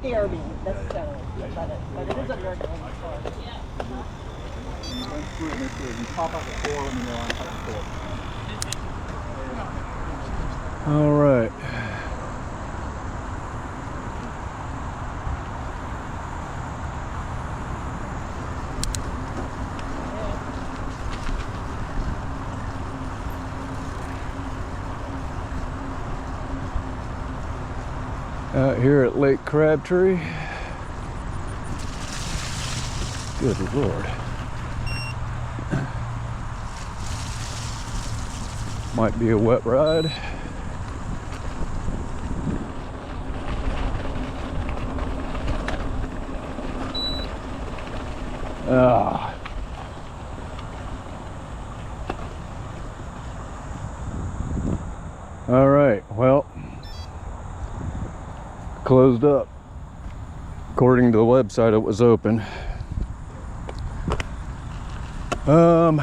scare me necessarily, but it is a very cool story. You pop out the floor, let me know on the floor. All right. Out here at Lake Crabtree. Good Lord. Might be a wet ride. Ah. All right, well, closed up. According to the website, it was open. I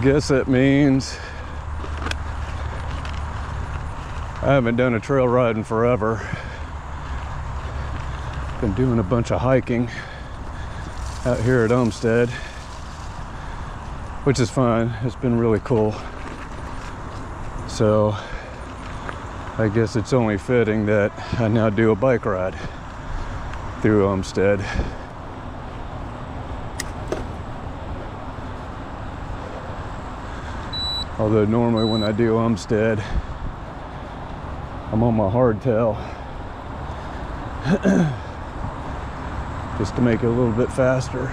guess that means I haven't done a trail ride in forever. Been doing a bunch of hiking out here at Umstead, which is fine. It's been really cool. So I guess it's only fitting that I now do a bike ride through Umstead. Although normally when I do Umstead, I'm on my hardtail just to make it a little bit faster.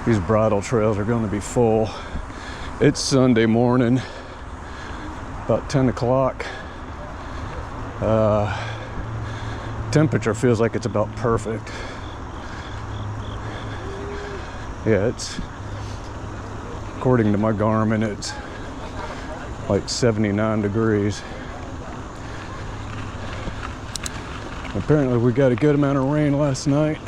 These bridle trails are going to be full. It's Sunday morning, about 10 o'clock. Temperature feels like it's about perfect. Yeah, it's, according to my Garmin, it's like 79 degrees. Apparently we got a good amount of rain last night.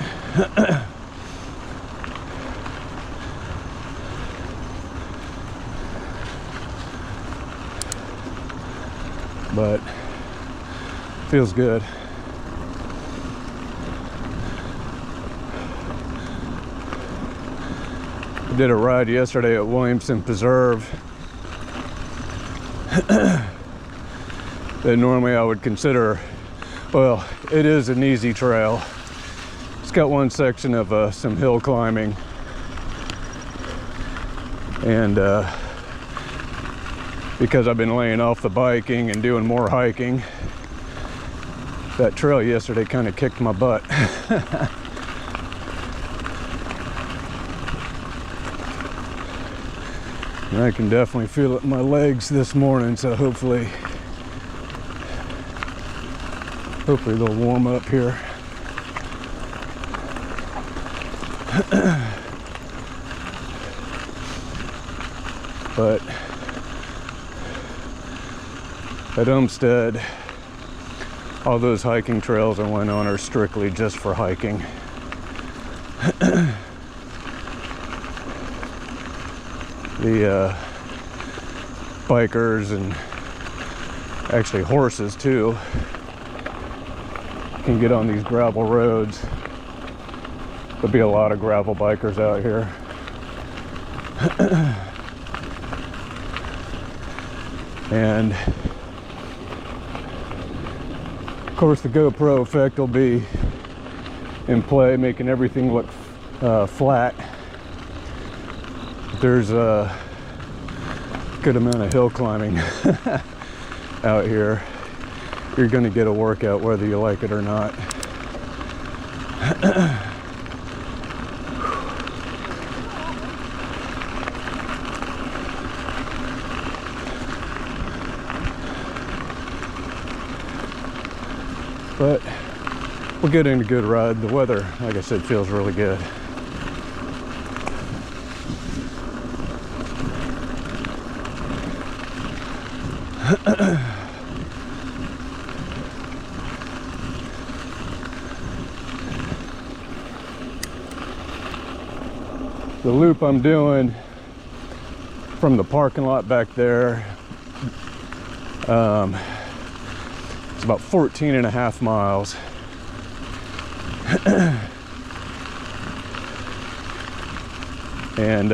But feels good. I did a ride yesterday at Williamson Preserve that normally I would consider, well, it is an easy trail. It's got one section of some hill climbing, and because I've been laying off the biking and doing more hiking, that trail yesterday kind of kicked my butt. And I can definitely feel it in my legs this morning, so hopefully they'll warm up here. But at Umstead, all those hiking trails I went on are strictly just for hiking. The bikers, and actually horses too, can get on these gravel roads. There'll be a lot of gravel bikers out here. And of course the GoPro effect will be in play, making everything look flat. There's a good amount of hill climbing out here. you're going to get a workout whether you like it or not. But we're getting a good ride. The weather, like I said, feels really good. The loop I'm doing from the parking lot back there, it's about 14 and a half miles. And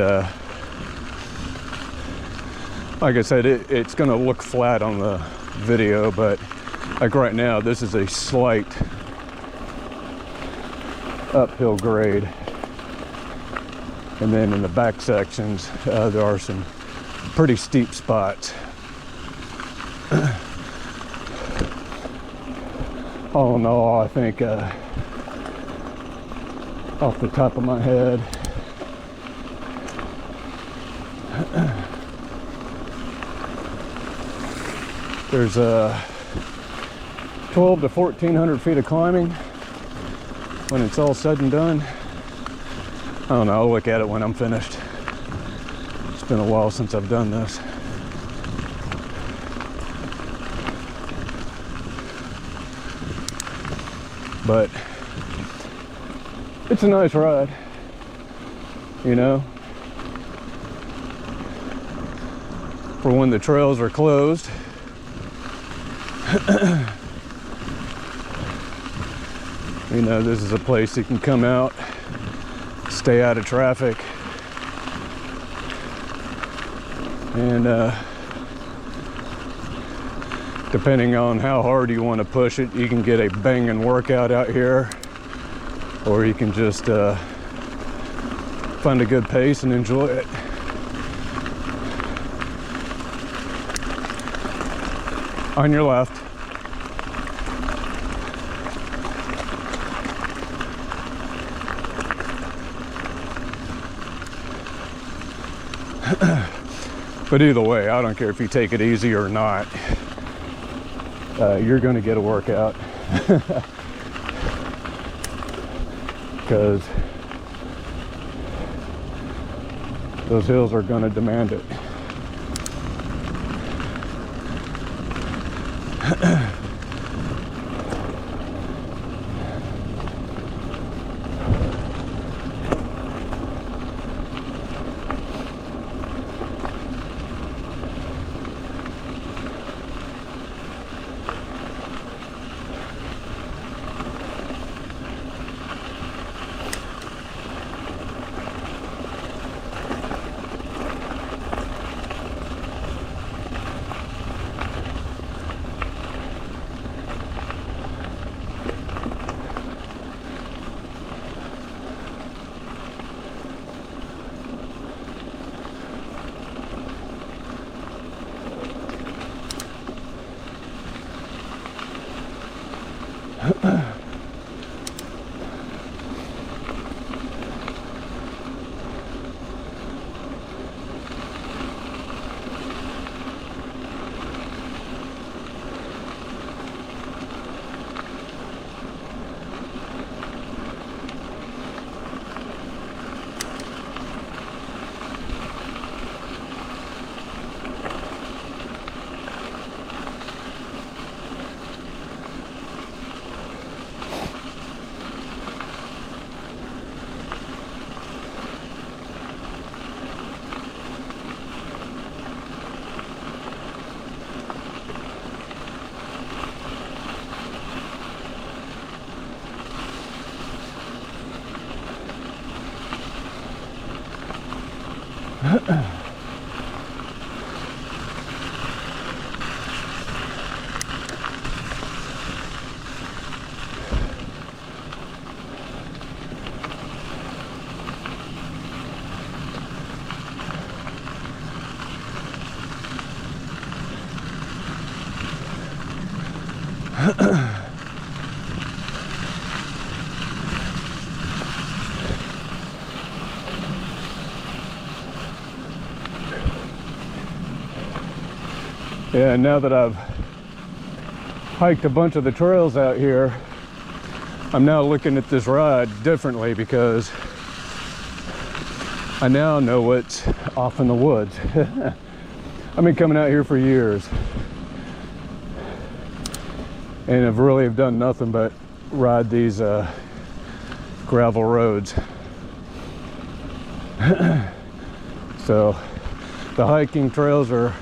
like I said, it's gonna look flat on the video, but like right now, this is a slight uphill grade. And then in the back sections, there are some pretty steep spots. All in all, I think off the top of my head, there's 12 to 1400 feet of climbing when it's all said and done. I don't know, I'll look at it when I'm finished. It's been a while since I've done this. But it's a nice ride, you know, for when the trails are closed. You know, this is a place you can come out, stay out of traffic, and depending on how hard you want to push it, you can get a banging workout out here, or you can just find a good pace and enjoy it. On your left. But either way, I don't care if you take it easy or not. You're going to get a workout. Because those hills are going to demand it. Yeah, now that I've hiked a bunch of the trails out here, I'm now looking at this ride differently because I now know what's off in the woods. I've been coming out here for years and I've really done nothing but ride these gravel roads. So the hiking trails are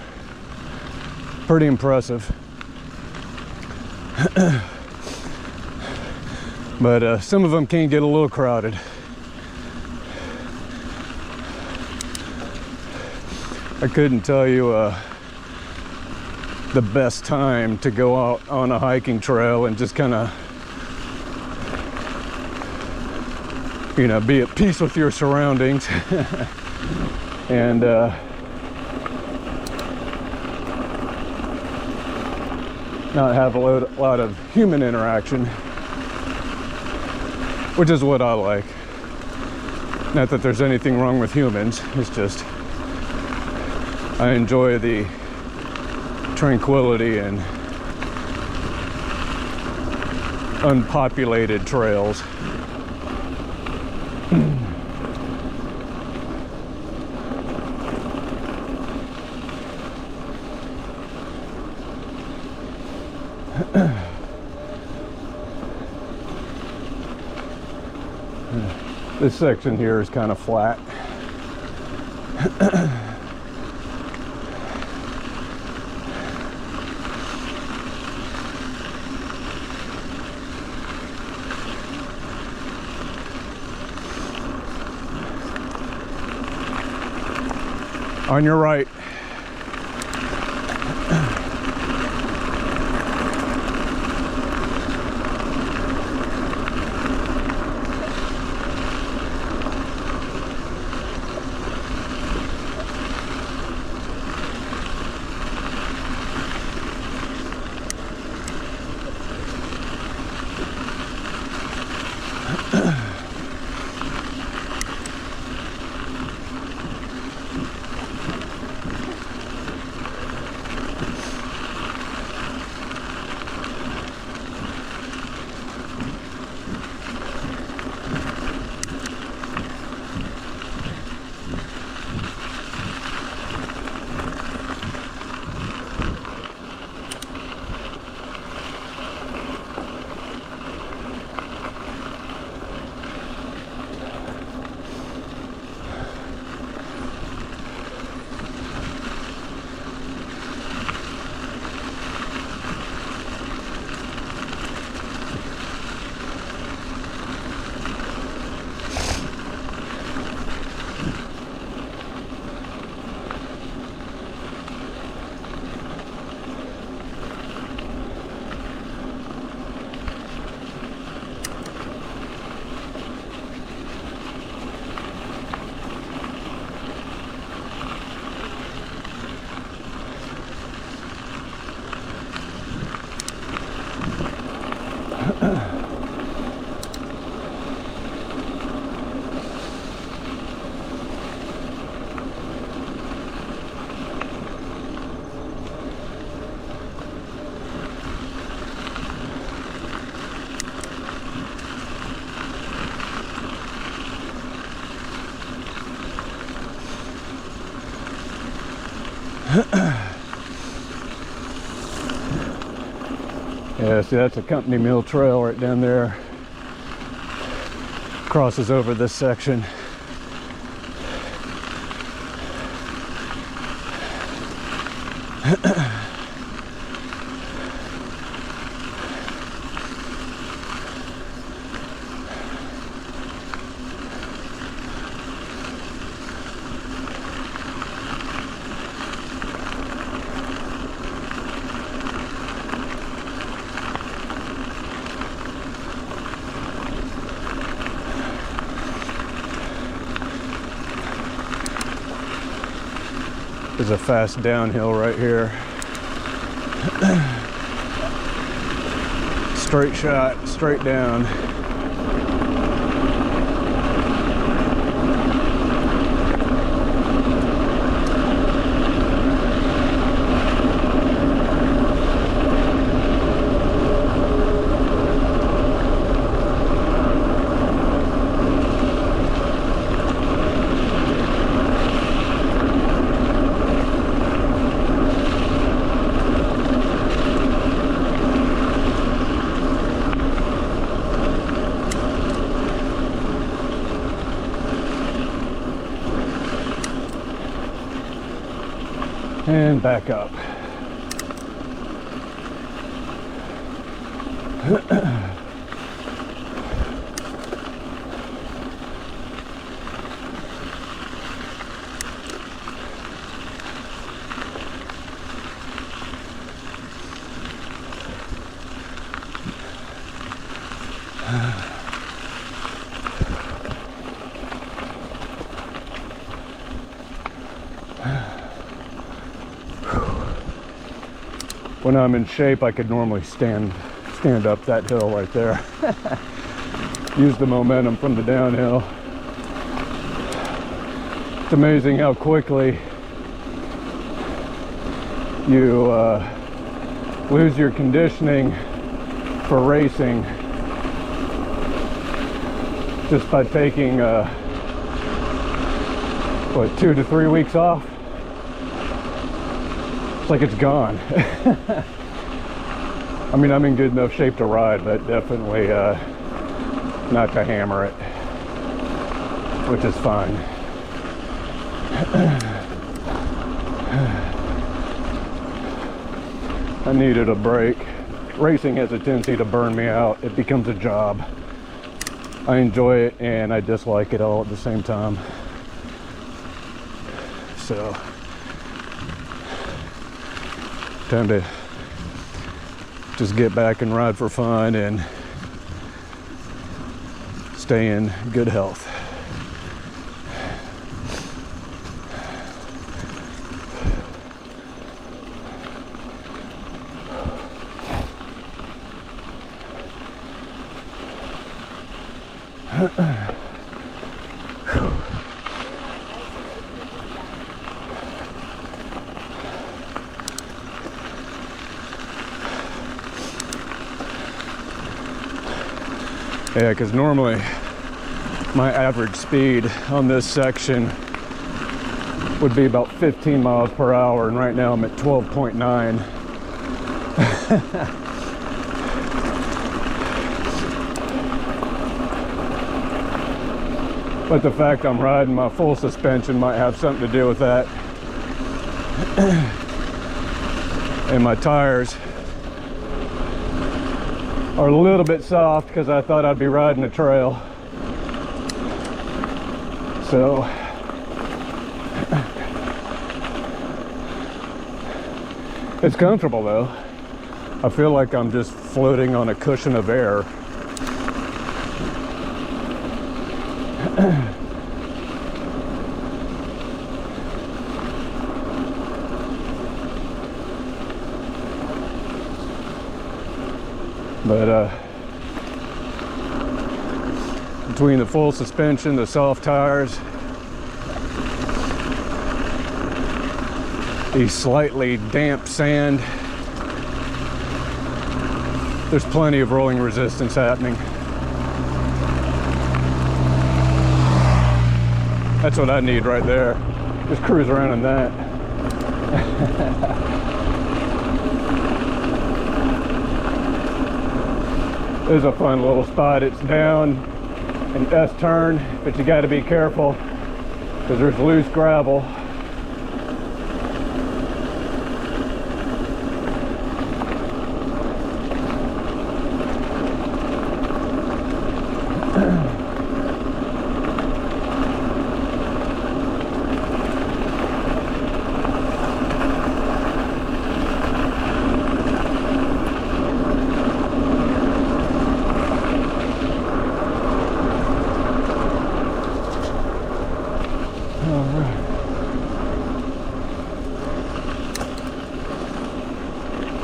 pretty impressive. But some of them can get a little crowded. I couldn't tell you the best time to go out on a hiking trail and just kind of, you know, be at peace with your surroundings and not have a lot of human interaction, which is what I like. Not that there's anything wrong with humans, it's just I enjoy the tranquility and unpopulated trails. This section here is kind of flat. On your right. Yeah, see, that's a company mill trail right down there. Crosses over this section. There's a fast downhill right here. Straight shot, straight down. and back up. When I'm in shape, I could normally stand up that hill right there. Use the momentum from the downhill. It's amazing how quickly you lose your conditioning for racing just by taking 2 to 3 weeks off. It's like it's gone. I mean, I'm in good enough shape to ride, but definitely not to hammer it, which is fine. I needed a break. Racing has a tendency to burn me out. It becomes a job. I enjoy it and I dislike it all at the same time. So, time to just get back and ride for fun and stay in good health. Yeah, because normally my average speed on this section would be about 15 miles per hour, and right now I'm at 12.9. But the fact I'm riding my full suspension might have something to do with that. And my tires are a little bit soft because I thought I'd be riding a trail. So it's comfortable though. I feel like I'm just floating on a cushion of air. But between the full suspension, the soft tires, the slightly damp sand, there's plenty of rolling resistance happening. That's what I need right there. Just cruise around in that. There's a fun little spot. It's down an S-turn, but you got to be careful because there's loose gravel.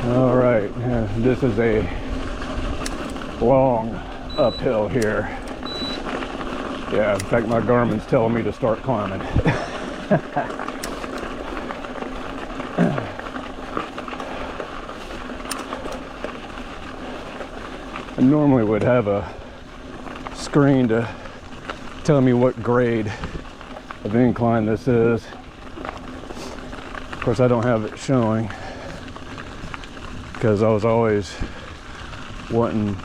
All right, this is a long uphill here. Yeah, in fact, my Garmin's telling me to start climbing. I normally would have a screen to tell me what grade of incline this is. Of course, I don't have it showing because I was always wanting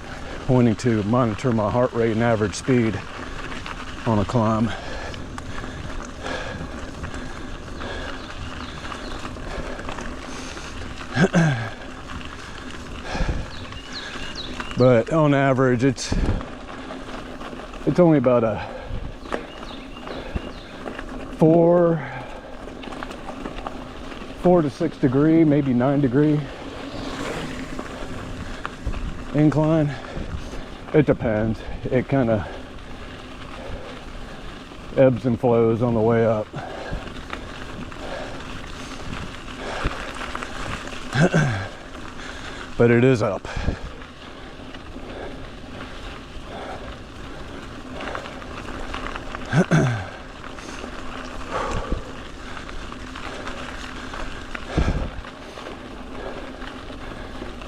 to monitor my heart rate and average speed on a climb. But on average, it's only about a 4 to 6 degree, maybe 9 degree incline. It depends. It kind of ebbs and flows on the way up. But it is up.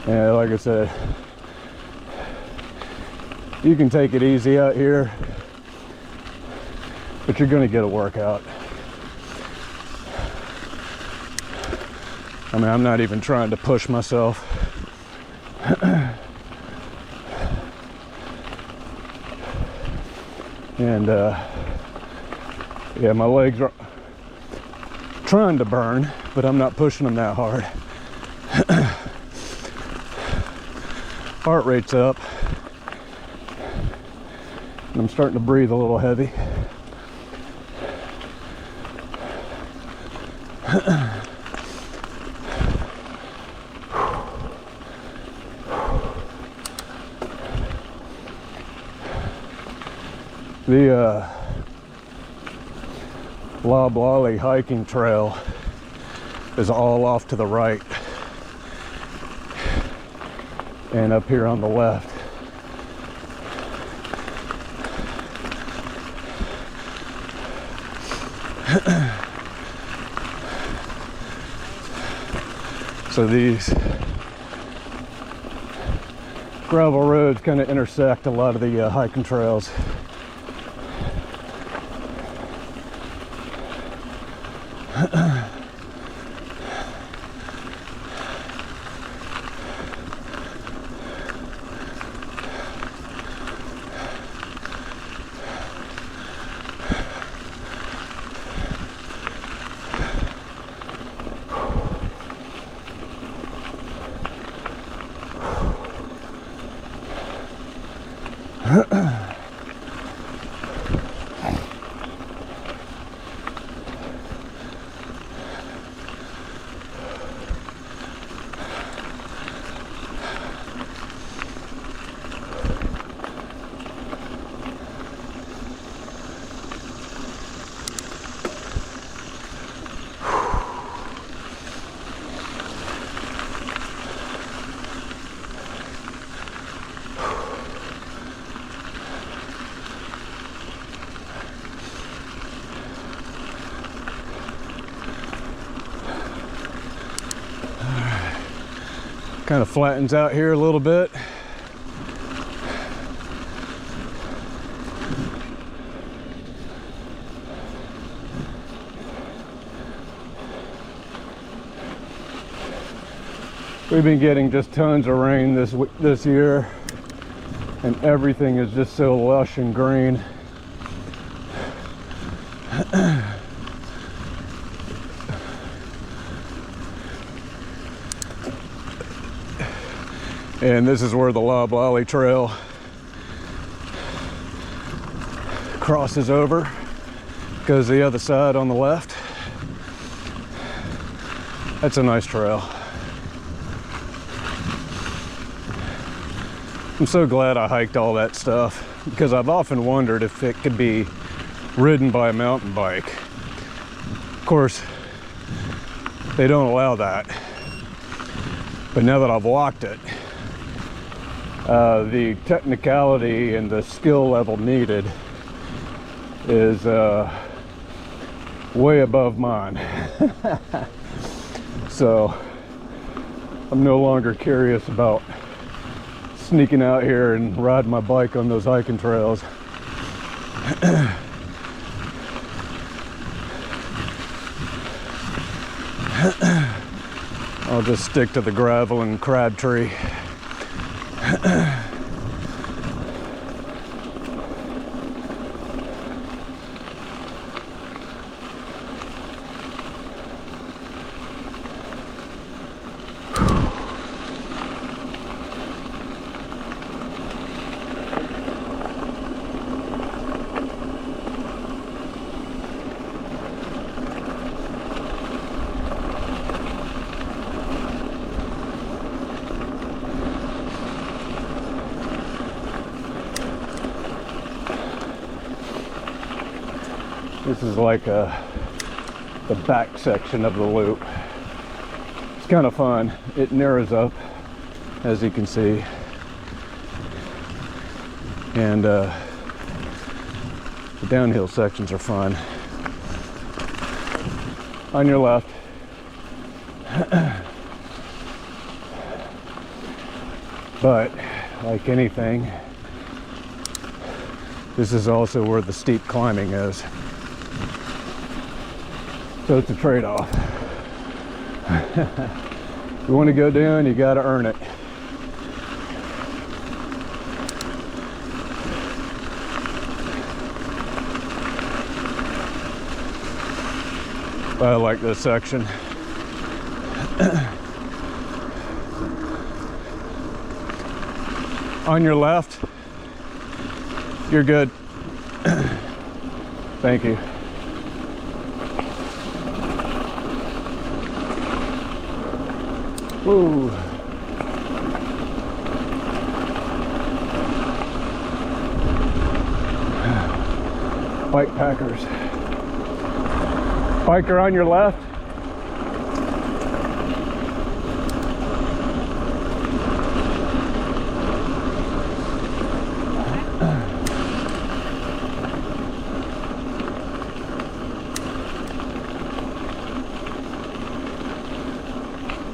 Yeah, like I said, you can take it easy out here, but you're going to get a workout. I mean, I'm not even trying to push myself. And yeah, my legs are trying to burn, but I'm not pushing them that hard. Heart rate's up, and I'm starting to breathe a little heavy. The Loblolly hiking trail is all off to the right and up here on the left. So these gravel roads kind of intersect a lot of the hiking trails. Kind of flattens out here a little bit. We've been getting just tons of rain this year, and everything is just so lush and green. And this is where the Loblolly Trail crosses over, goes the other side on the left. That's a nice trail. I'm so glad I hiked all that stuff, because I've often wondered if it could be ridden by a mountain bike. Of course, they don't allow that. But now that I've walked it, the technicality and the skill level needed is way above mine. So I'm no longer curious about sneaking out here and riding my bike on those hiking trails. I'll just stick to the gravel and crabtree. This is like the back section of the loop. It's kind of fun. It narrows up, as you can see. And the downhill sections are fun. On your left. But like anything, this is also where the steep climbing is. So it's a trade-off. You want to go down, you got to earn it. I like this section. On your left, you're good. Thank you. Ooh. Bike packers. Biker on your left.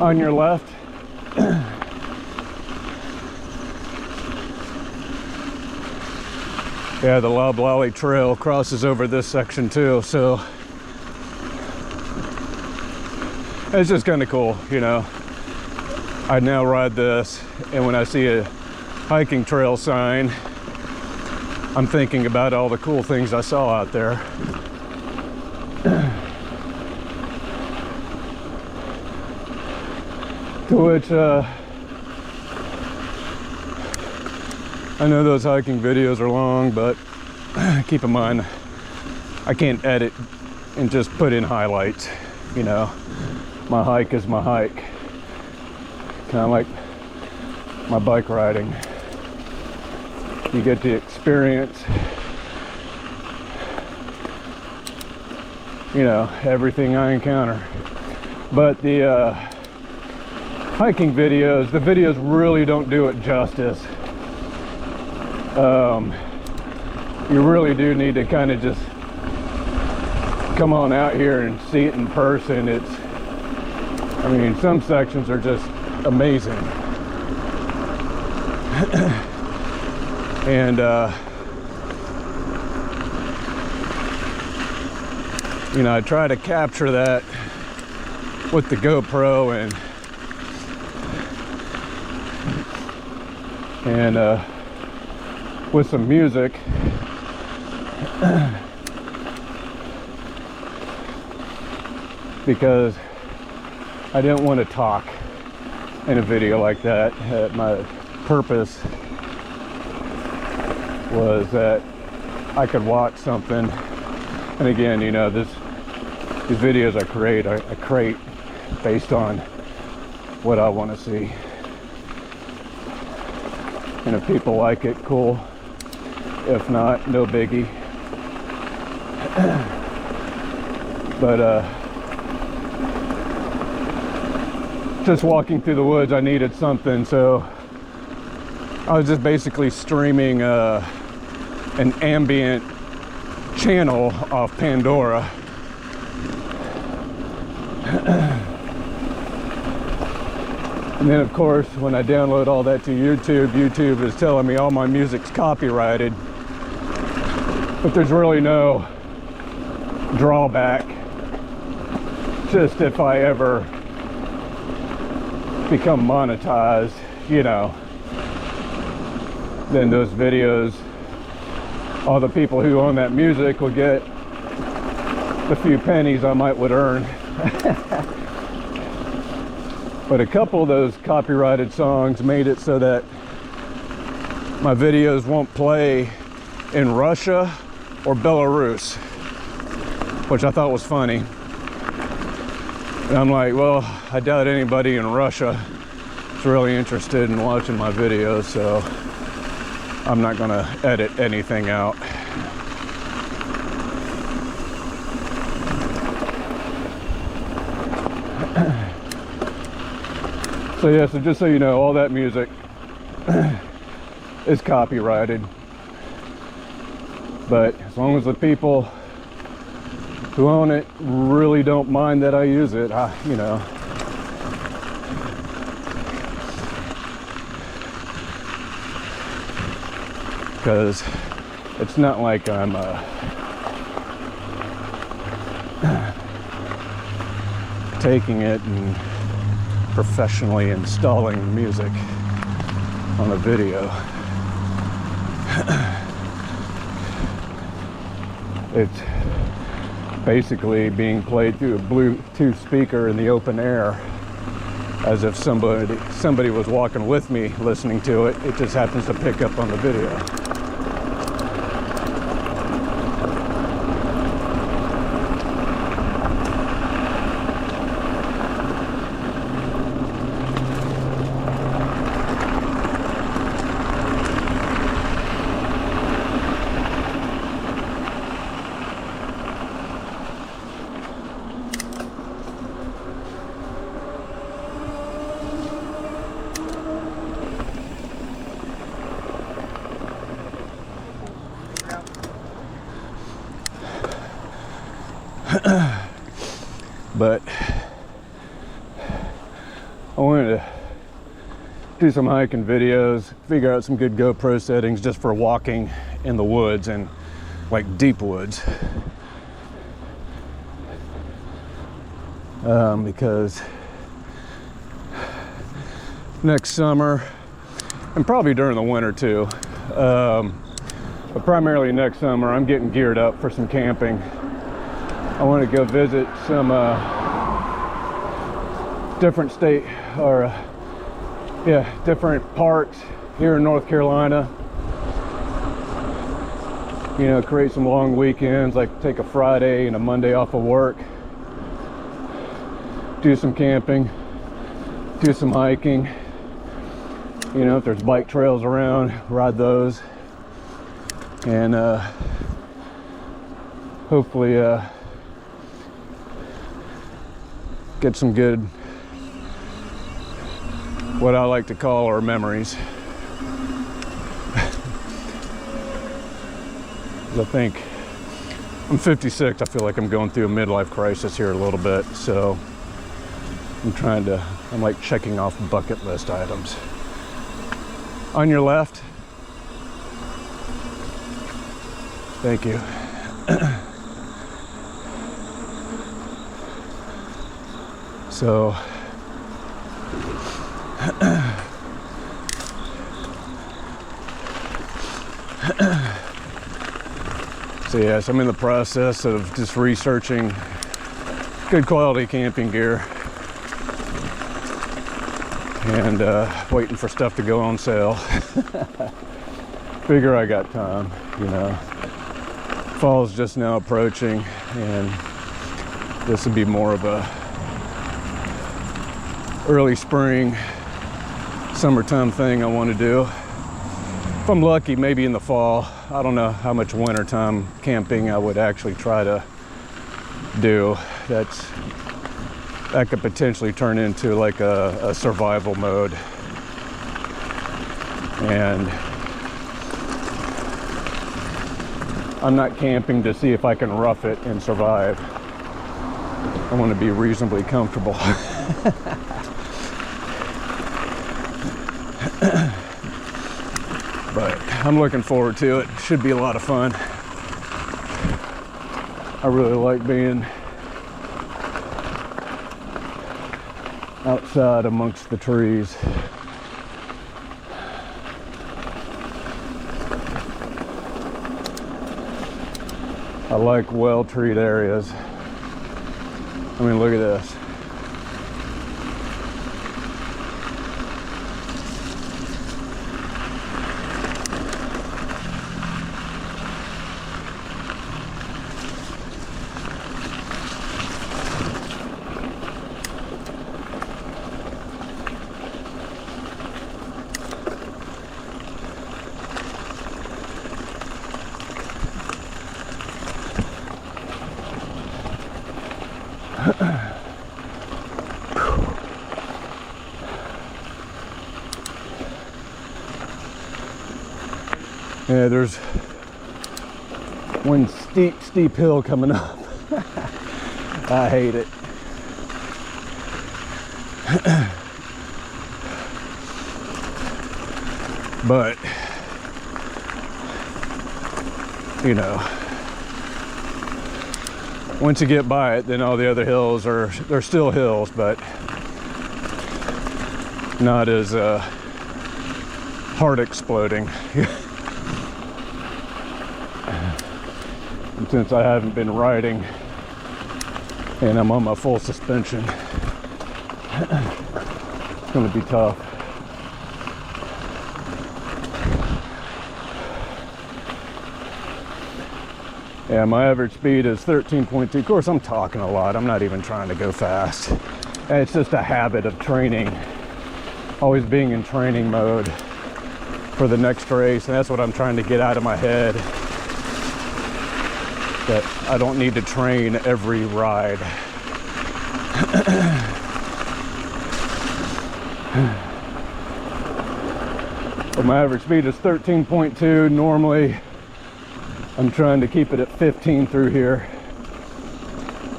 On your left. Yeah, the Loblolly Trail crosses over this section too, so it's just kind of cool, you know. I now ride this, and when I see a hiking trail sign, I'm thinking about all the cool things I saw out there. To which, I know those hiking videos are long, but keep in mind, I can't edit and just put in highlights, you know. My hike is my hike. Kind of like my bike riding. You get to experience, you know, everything I encounter. But the hiking videos, the videos really don't do it justice. You really do need to kind of just come on out here and see it in person. It's, I mean, some sections are just amazing. And you know, I try to capture that with the GoPro and with some music. Because I didn't want to talk in a video like that. My purpose was that I could watch something, and again, you know, these videos I create based on what I want to see. And if people like it, cool. If not, no biggie. But just walking through the woods, I needed something, so I was just basically streaming an ambient channel off Pandora. And then of course, when I download all that to YouTube, YouTube is telling me all my music's copyrighted. But there's really no drawback. Just if I ever become monetized, you know, then those videos, all the people who own that music will get the few pennies I would earn. But a couple of those copyrighted songs made it so that my videos won't play in Russia or Belarus, which I thought was funny. And I'm like, well, I doubt anybody in Russia is really interested in watching my videos, so I'm not gonna edit anything out. So yeah, so just so you know, all that music is copyrighted. But as long as the people who own it really don't mind that I use it, you know. Because it's not like I'm taking it and professionally installing music on a video. It's basically being played through a Bluetooth speaker in the open air, as if somebody was walking with me listening to it. It just happens to pick up on the video. But I wanted to do some hiking videos, figure out some good GoPro settings just for walking in the woods, and like deep woods. Because next summer, and probably during the winter too, but primarily next summer, I'm getting geared up for some camping. I want to go visit some different state, or different parks here in North Carolina. You know, create some long weekends, like take a Friday and a Monday off of work, do some camping, do some hiking. You know, if there's bike trails around, ride those, and hopefully get some good, what I like to call our memories. I think I'm 56. I feel like I'm going through a midlife crisis here a little bit, so I'm like checking off bucket list items. On your left. Thank you. So yes, I'm in the process of just researching good quality camping gear and waiting for stuff to go on sale. Figure I got time, you know. Fall's just now approaching, and this would be more of a early spring, summertime thing I want to do. If I'm lucky, maybe in the fall. I don't know how much wintertime camping I would actually try to do. That could potentially turn into like a survival mode. And I'm not camping to see if I can rough it and survive. I want to be reasonably comfortable. But I'm looking forward to it. Should be a lot of fun. I really like being outside amongst the trees. I like well-treed areas. I mean, look at this. Yeah, there's one steep hill coming up. I hate it. But, you know, once you get by it, then all the other hills they're still hills, but not as heart exploding. And since I haven't been riding and I'm on my full suspension, it's going to be tough. Yeah, my average speed is 13.2. Of course, I'm talking a lot. I'm not even trying to go fast. And it's just a habit of training, always being in training mode for the next race. And that's what I'm trying to get out of my head, that I don't need to train every ride. But my average speed is 13.2. Normally, I'm trying to keep it at 15 through here,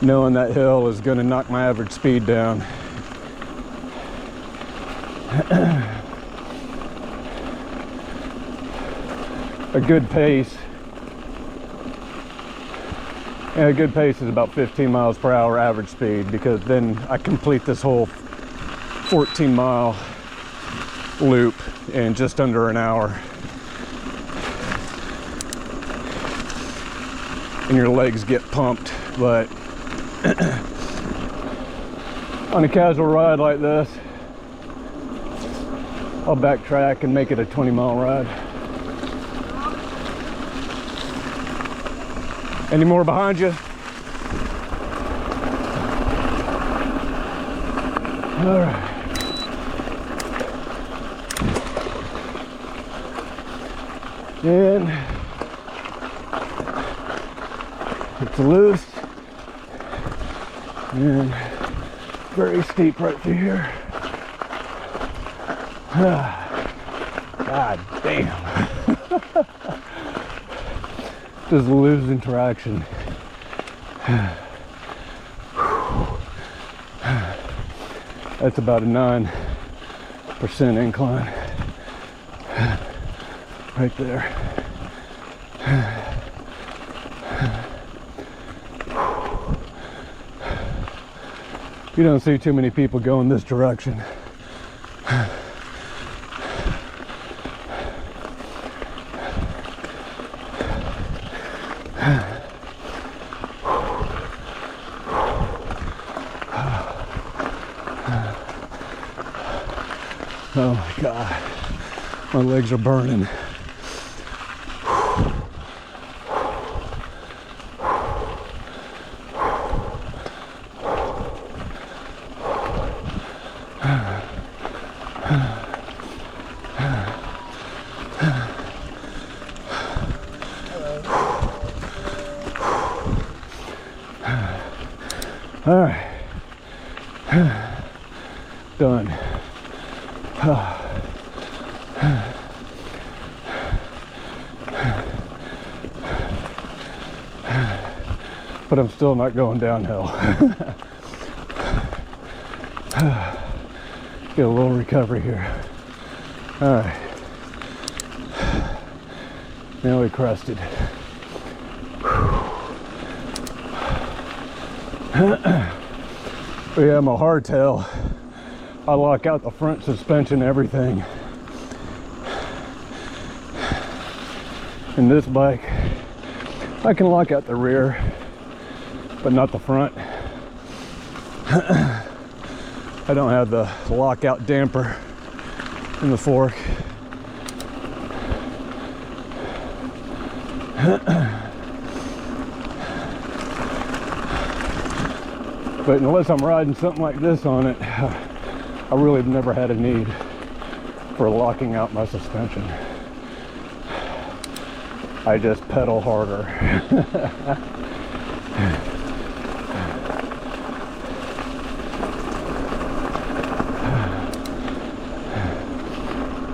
knowing that hill is going to knock my average speed down. A good pace. Yeah, a good pace is about 15 miles per hour average speed, because then I complete this whole 14-mile loop in just under an hour. And your legs get pumped. But on a casual ride like this, I'll backtrack and make it a 20-mile ride. Any more behind you? All right. And it's loose and very steep right through here. God damn. Just losing traction. That's about a 9% incline right there. You don't see too many people going this direction. Oh my God, my legs are burning. All right, done. But I'm still not going downhill. Get a little recovery here. All right, now we crested. But yeah, my hardtail, I lock out the front suspension, everything. And this bike, I can lock out the rear, but not the front. I don't have the lockout damper in the fork. But unless I'm riding something like this on it, I really have never had a need for locking out my suspension. I just pedal harder.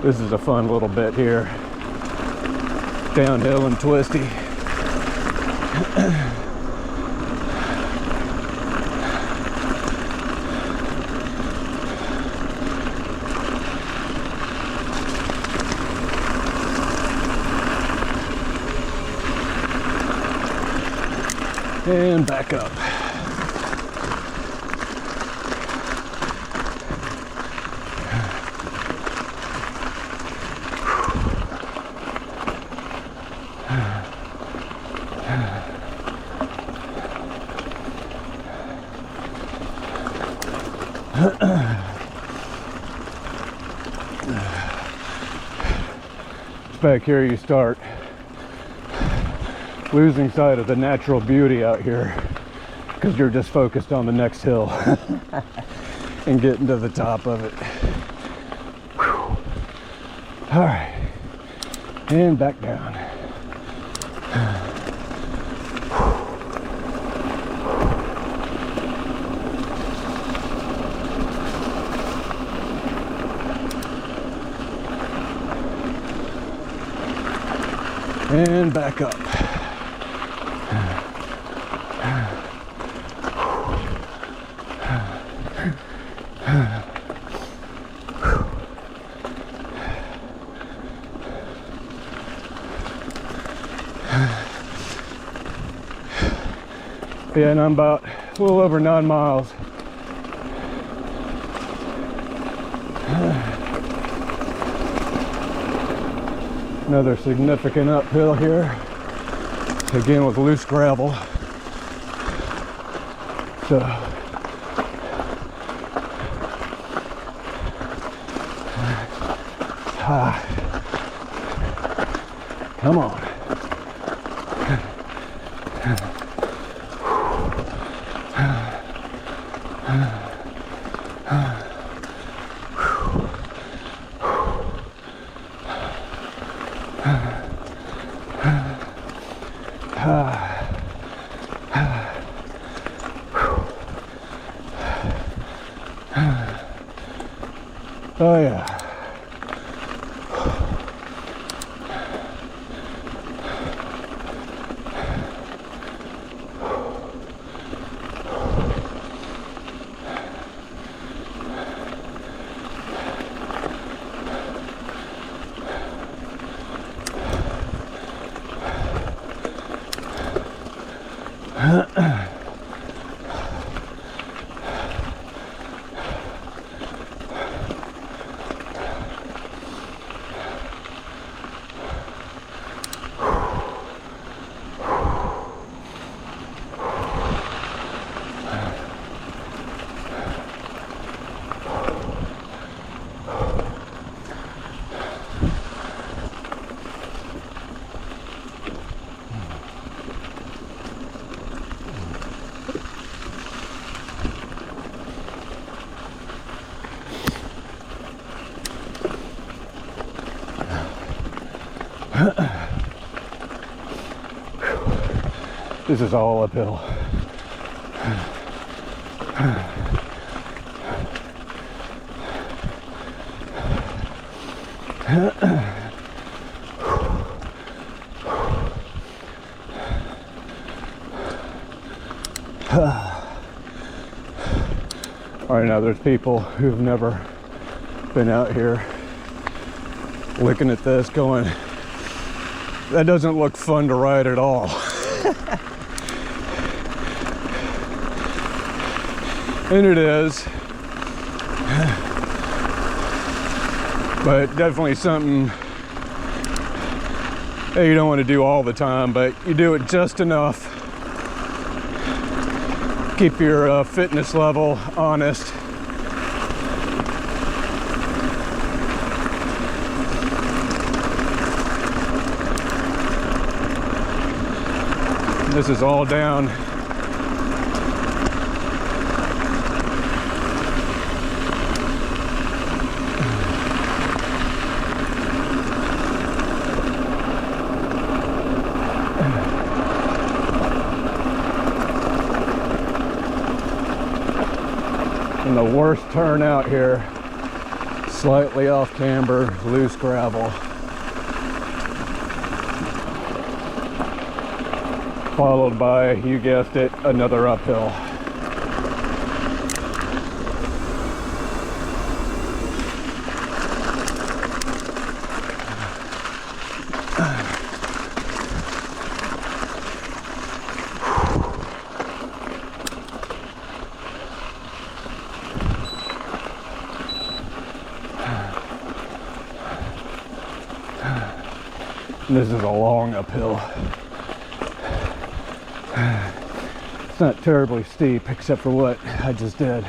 This is a fun little bit here. downhill and twisty. And back up. It's back here you start losing sight of the natural beauty out here because you're just focused on the next hill and getting to the top of it. Whew. All right, and back down. And back up. Yeah, and I'm about a little over 9 miles. Another significant uphill here, again with loose gravel. So come on. Oh yeah. This is all uphill. All right, now there's people who've never been out here looking at this going, that doesn't look fun to ride at all. And it is, but definitely something that you don't want to do all the time, but you do it just enough. Keep your fitness level honest. This is all down. And the worst turn out here, slightly off camber, loose gravel. followed by, you guessed it, another uphill. This is a long uphill. It's not terribly steep except for what I just did.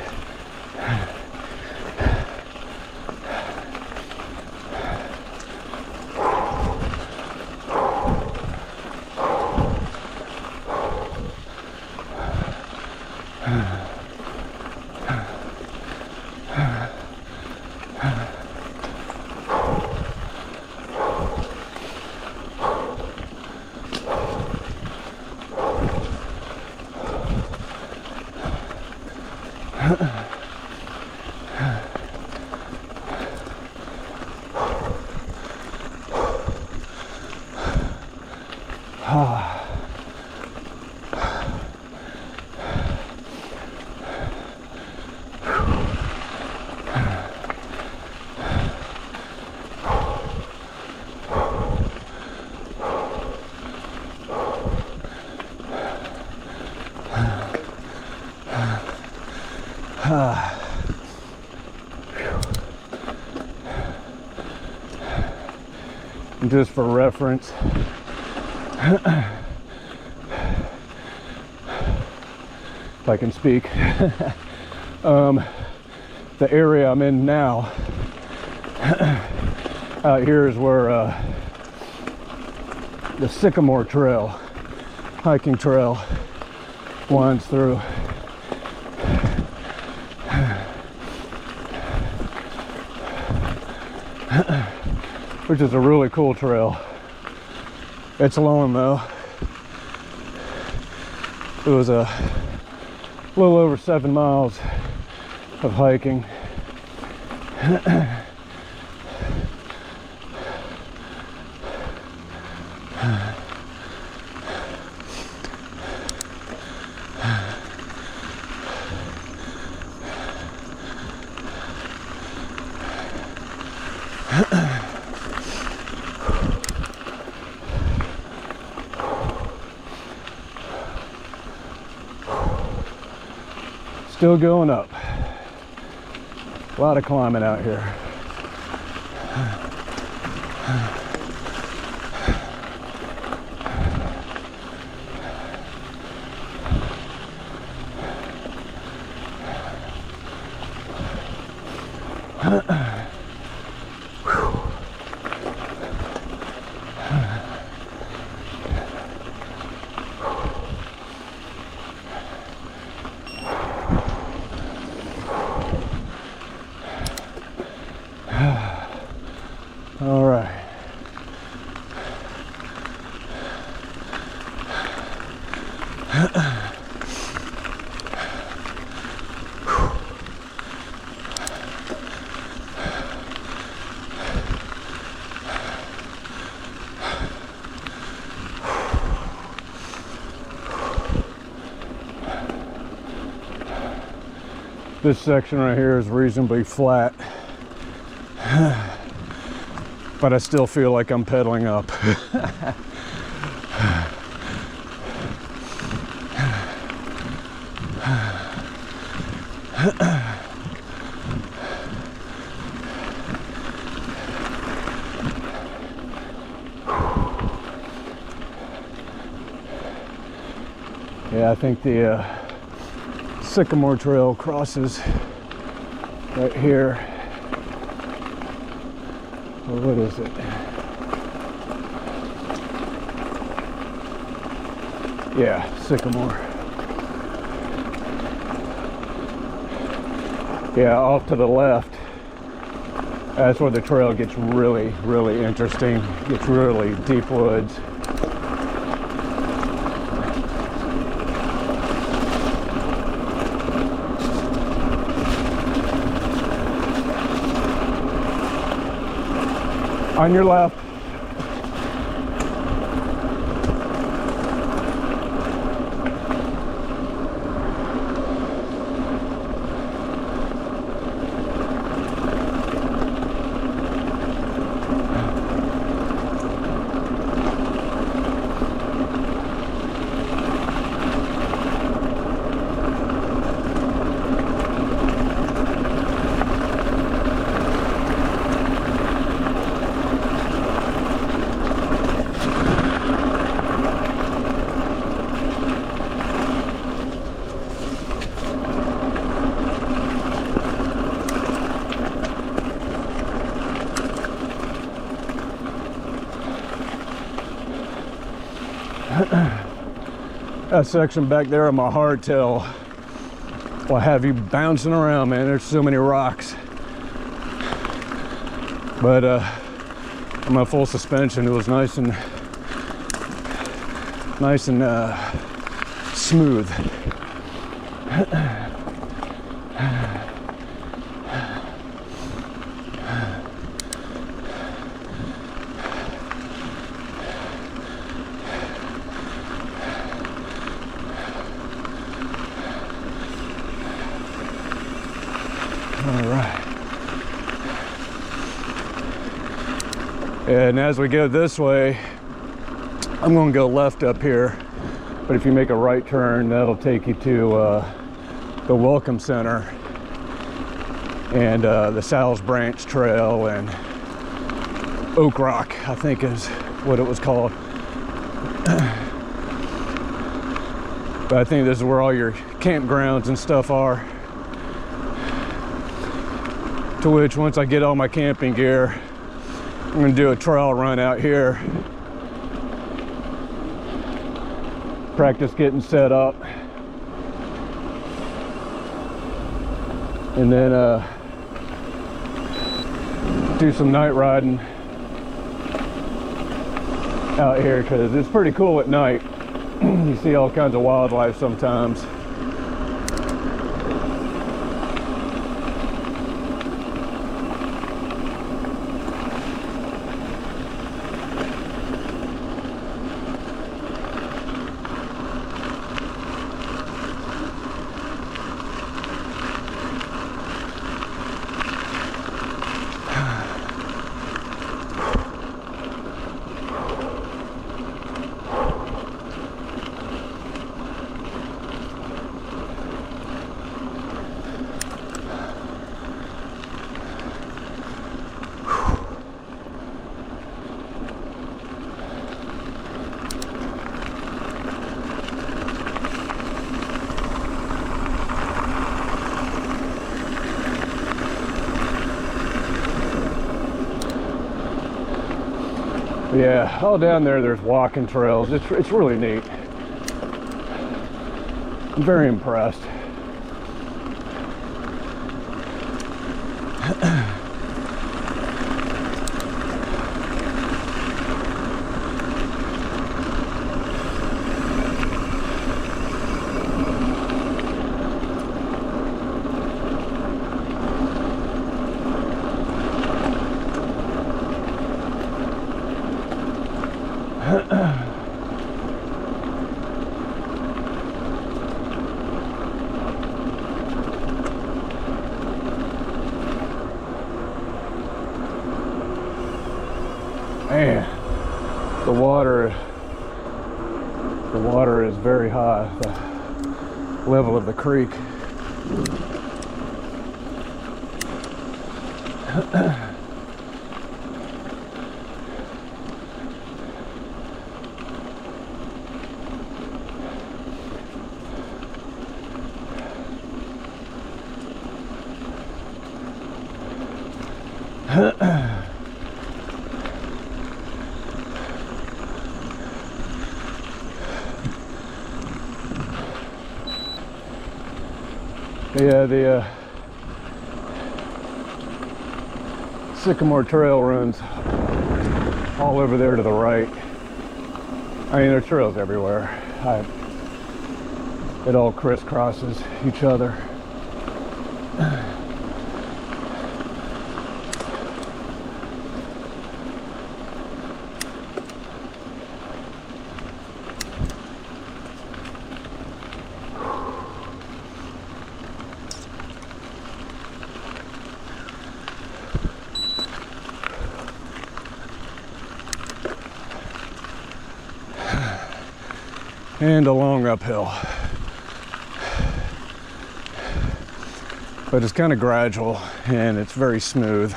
And just for reference, if I can speak, the area I'm in now, out here is where the Sycamore Trail, hiking trail, winds through. Which is a really cool trail. It's long though. It was a little over 7 miles of hiking. Still going up. A lot of climbing out here. All right. This section right here is reasonably flat. But I still feel like I'm pedaling up. Yeah, I think the Sycamore Trail crosses right here. Well, what is it? Yeah, Sycamore. Yeah, off to the left. That's where the trail gets really, really interesting. It's really deep woods. On your left. That section back there on my hardtail will have you bouncing around, man. There's so many rocks. But on my full suspension, it was nice and smooth. All right. And as we go this way, I'm going to go left up here, but if you make a right turn, that'll take you to the Welcome Center and the Sal's Branch Trail and Oak Rock, I think is what it was called. But I think this is where all your campgrounds and stuff are. To which, once I get all my camping gear, I'm going to do a trial run out here. Practice getting set up. And then do some night riding out here, because it's pretty cool at night. You see all kinds of wildlife sometimes. Yeah, all down there there's walking trails. It's really neat. I'm very impressed. Man, the water is very high, the level of the creek. Yeah, the Sycamore Trail runs all over there to the right. I mean, there's trails everywhere. It all crisscrosses each other. And a long uphill, but it's kind of gradual and it's very smooth.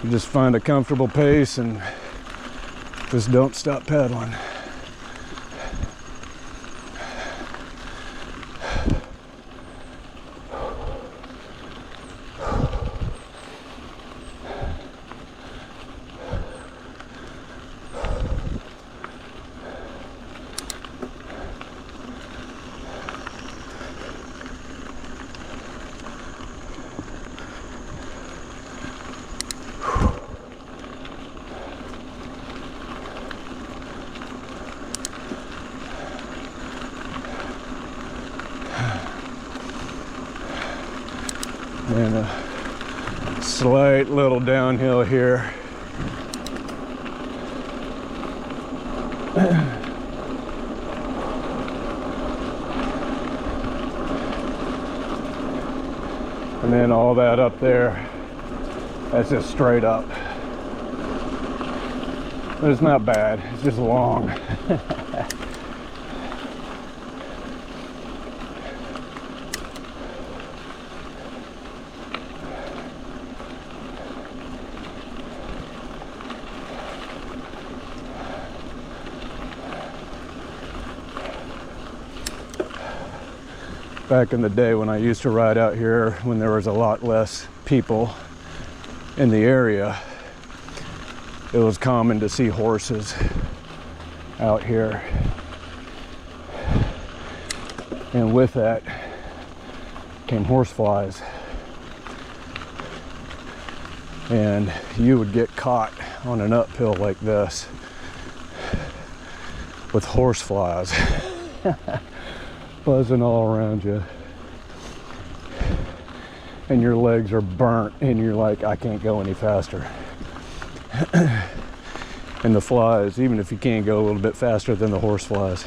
You just find a comfortable pace and just don't stop pedaling. And a slight little downhill here. And then all that up there, that's just straight up. But it's not bad, it's just long. Back in the day when I used to ride out here, when there was a lot less people in the area, it was common to see horses out here. And with that came horse flies. And you would get caught on an uphill like this with horse flies buzzing all around you, and your legs are burnt and you're like, I can't go any faster. And the flies, even if you can't go a little bit faster than the horse flies,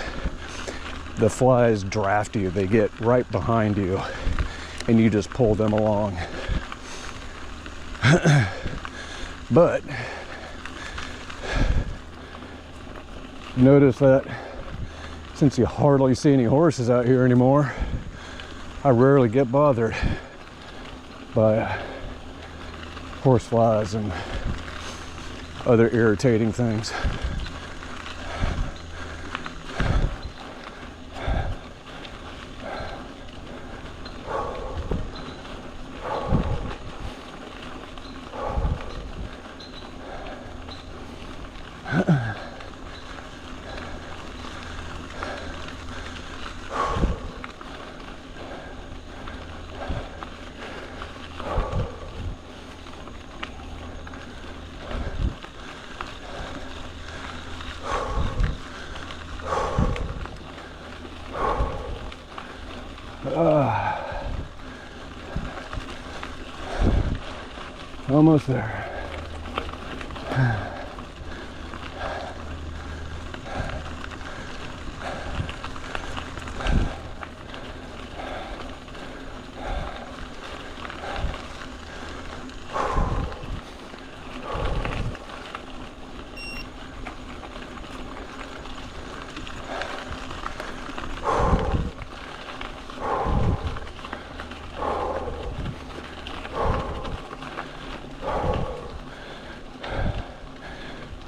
the flies draft you. They get right behind you and you just pull them along. But notice that since you hardly see any horses out here anymore, I rarely get bothered by horse flies and other irritating things. Almost there.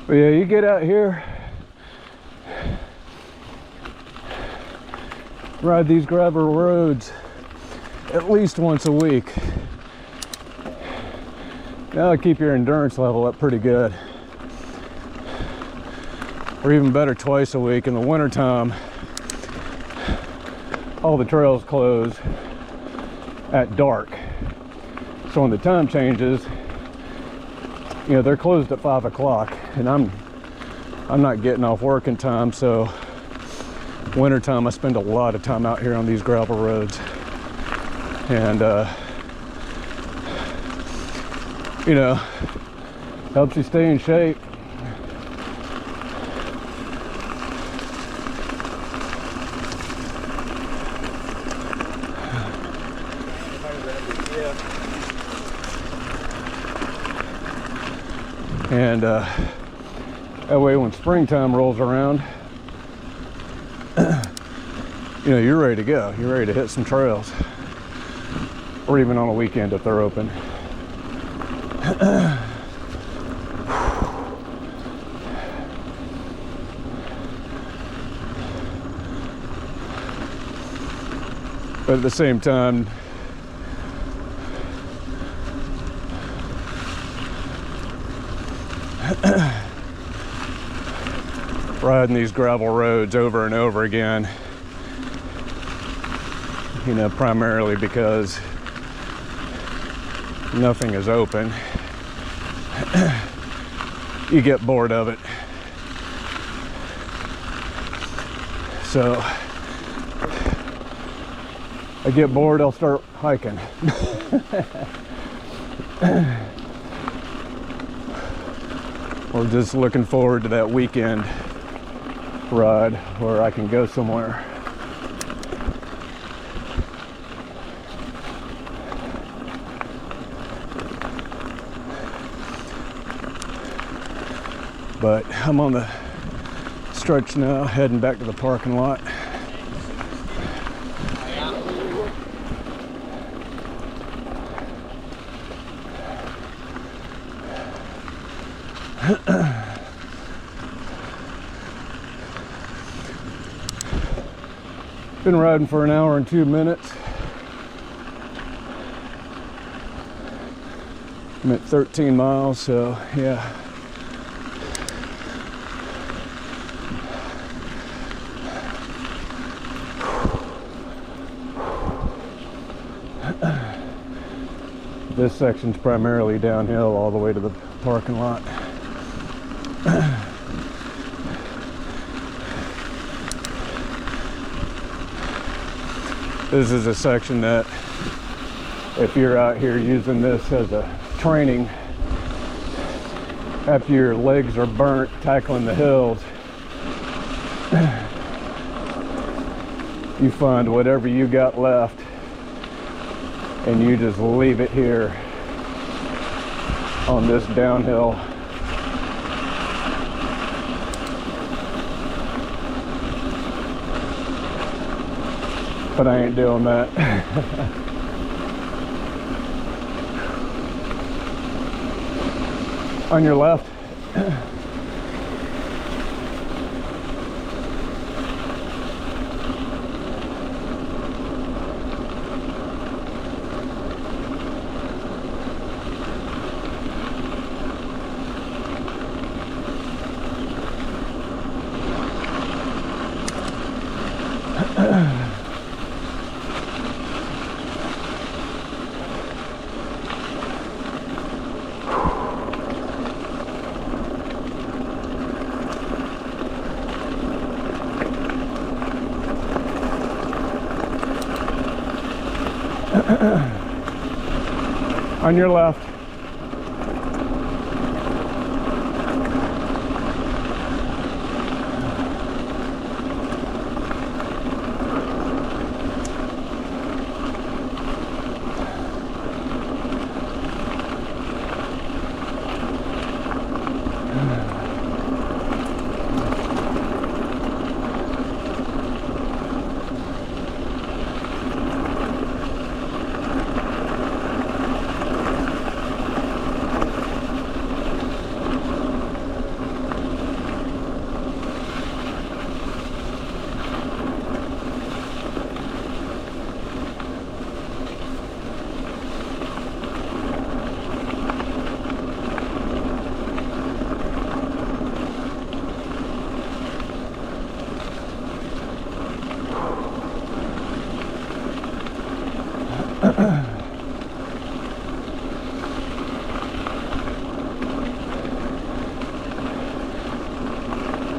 But yeah, you get out here, ride these gravel roads at least once a week. That'll keep your endurance level up pretty good. Or even better, twice a week. In the wintertime, all the trails close at dark. So when the time changes, you know, they're closed at 5 o'clock, and I'm not getting off work in time, so wintertime I spend a lot of time out here on these gravel roads. And you know, helps you stay in shape. And that way when springtime rolls around, you know, you're ready to go. You're ready to hit some trails. Or even on a weekend if they're open. But at the same time, riding these gravel roads over and over again, you know, primarily because nothing is open, you get bored of it. I get bored, I'll start hiking. Or just looking forward to that weekend ride where I can go somewhere. But I'm on the stretch now, heading back to the parking lot. Been riding for an hour and 2 minutes. I'm at 13 miles, so yeah. This section's primarily downhill all the way to the parking lot. This is a section that, if you're out here using this as a training, after your legs are burnt tackling the hills, you find whatever you got left and you just leave it here on this downhill. But I ain't doing that. On your left. On your left.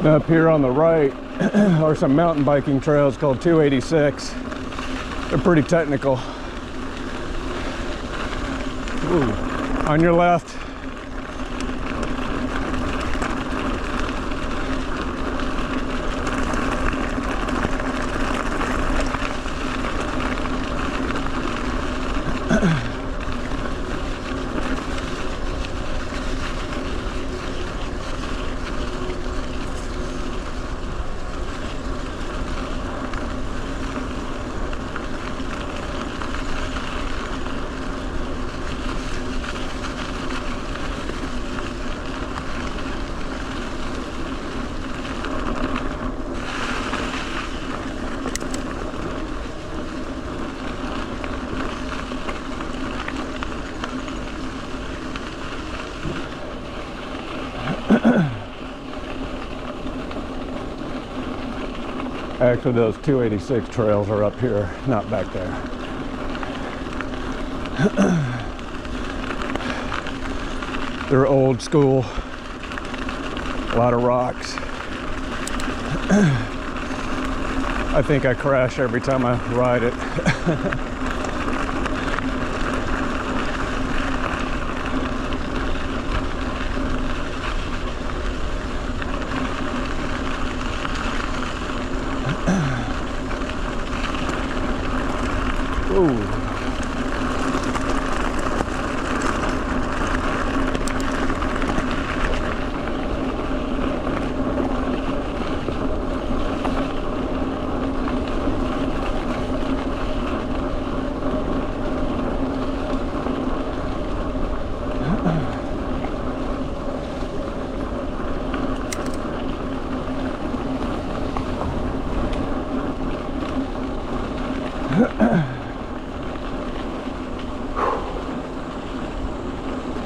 Now up here on the right are some mountain biking trails called 286. They're pretty technical. Ooh. On your left. Actually, those 286 trails are up here, not back there. They're old school, a lot of rocks. I think I crash every time I ride it. Ooh.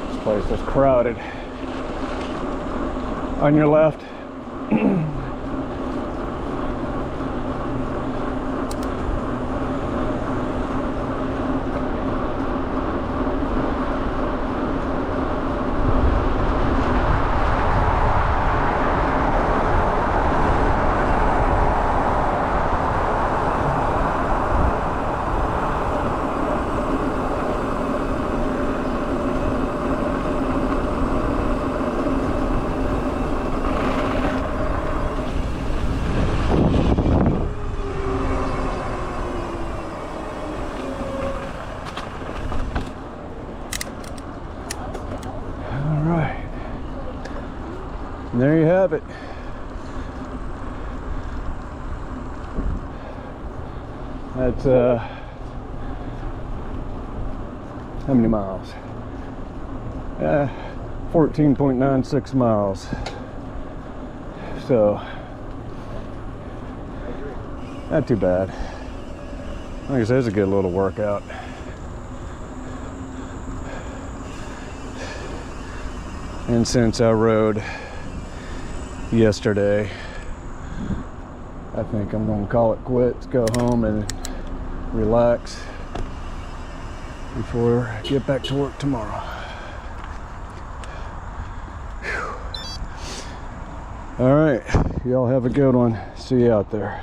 This place is crowded. On your left. And there you have it. That's how many miles? 14.96 miles. So not too bad. Like I said, it's a good little workout. And since I rode yesterday, I think I'm gonna call it quits, go home and relax before I get back to work tomorrow. Whew. All right, y'all have a good one. See you out there.